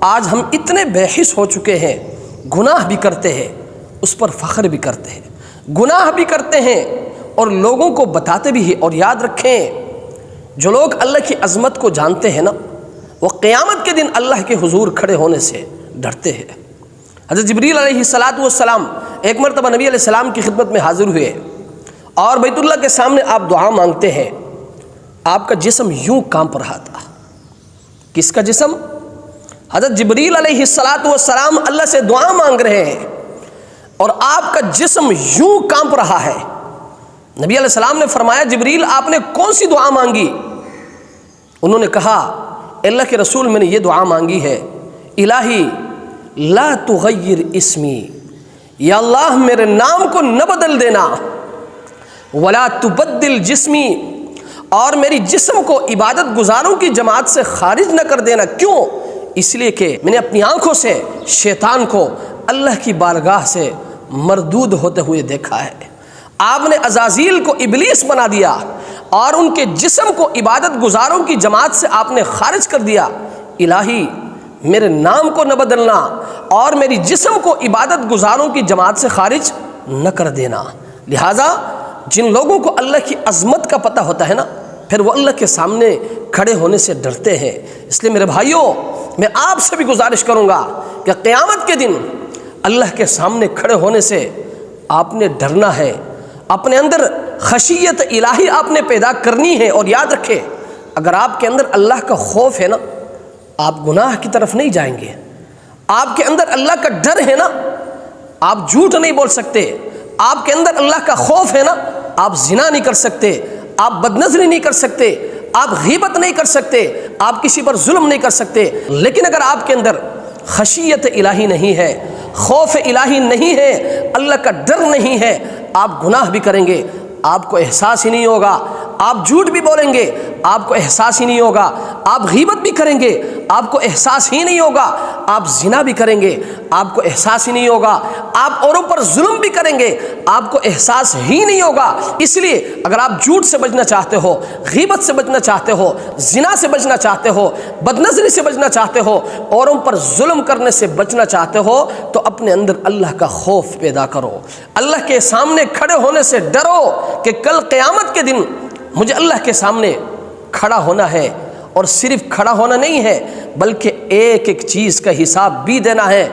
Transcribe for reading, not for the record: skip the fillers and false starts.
آج ہم اتنے بے حس ہو چکے ہیں، گناہ بھی کرتے ہیں، اس پر فخر بھی کرتے ہیں، گناہ بھی کرتے ہیں اور لوگوں کو بتاتے بھی ہیں۔ اور یاد رکھیں، جو لوگ اللہ کی عظمت کو جانتے ہیں نا، وہ قیامت کے دن اللہ کے حضور کھڑے ہونے سے ڈرتے ہیں۔ حضرت جبریل علیہ السلام ایک مرتبہ نبی علیہ السلام کی خدمت میں حاضر ہوئے اور بیت اللہ کے سامنے آپ دعا مانگتے ہیں۔ آپ کا جسم یوں کانپ رہا تھا۔ کس کا جسم؟ حضرت جبریل علیہ السلام اللہ سے دعا مانگ رہے ہیں اور آپ کا جسم یوں کانپ رہا ہے۔ نبی علیہ السلام نے فرمایا، جبریل آپ نے کون سی دعا مانگی؟ انہوں نے کہا، اللہ کے رسول میں نے یہ دعا مانگی ہے، الہی لا تغیر اسمی، یا اللہ میرے نام کو نہ بدل دینا، ولا تبدل جسمی، اور میری جسم کو عبادت گزاروں کی جماعت سے خارج نہ کر دینا۔ کیوں؟ اس لیے کہ میں نے اپنی آنکھوں سے شیطان کو اللہ کی بارگاہ سے مردود ہوتے ہوئے دیکھا ہے۔ آپ نے عزازیل کو ابلیس بنا دیا اور ان کے جسم کو عبادت گزاروں کی جماعت سے آپ نے خارج کر دیا۔ الہی میرے نام کو نہ بدلنا اور میری جسم کو عبادت گزاروں کی جماعت سے خارج نہ کر دینا۔ لہٰذا جن لوگوں کو اللہ کی عظمت کا پتہ ہوتا ہے نا، پھر وہ اللہ کے سامنے کھڑے ہونے سے ڈرتے ہیں۔ اس لیے میرے بھائیوں، میں آپ سے بھی گزارش کروں گا کہ قیامت کے دن اللہ کے سامنے کھڑے ہونے سے آپ نے ڈرنا ہے، اپنے اندر خشیت الہی آپ نے پیدا کرنی ہے۔ اور یاد رکھیں، اگر آپ کے اندر اللہ کا خوف ہے نا، آپ گناہ کی طرف نہیں جائیں گے۔ آپ کے اندر اللہ کا ڈر ہے نا، آپ جھوٹ نہیں بول سکتے۔ آپ کے اندر اللہ کا خوف ہے نا، آپ زنا نہیں کر سکتے، آپ بدنظری نہیں کر سکتے، آپ غیبت نہیں کر سکتے، آپ کسی پر ظلم نہیں کر سکتے۔ لیکن اگر آپ کے اندر خشیت الہی نہیں ہے، خوف الہی نہیں ہے، اللہ کا ڈر نہیں ہے، آپ گناہ بھی کریں گے، آپ کو احساس ہی نہیں ہوگا۔ آپ جھوٹ بھی بولیں گے، آپ کو احساس ہی نہیں ہوگا۔ آپ غیبت بھی کریں گے، آپ کو احساس ہی نہیں ہوگا۔ آپ زنا بھی کریں گے، آپ کو احساس ہی نہیں ہوگا۔ آپ اوروں پر ظلم بھی کریں گے، آپ کو احساس ہی نہیں ہوگا۔ اس لیے اگر آپ جھوٹ سے بچنا چاہتے ہو، غیبت سے بچنا چاہتے ہو، زنا سے بچنا چاہتے ہو، بدنظری سے بچنا چاہتے ہو، اوروں پر ظلم کرنے سے بچنا چاہتے ہو، تو اپنے اندر اللہ کا خوف پیدا کرو۔ اللہ کے سامنے کھڑے ہونے سے ڈرو کہ کل قیامت کے دن مجھے اللہ کے سامنے کھڑا ہونا ہے، اور صرف کھڑا ہونا نہیں ہے بلکہ ایک ایک چیز کا حساب بھی دینا ہے۔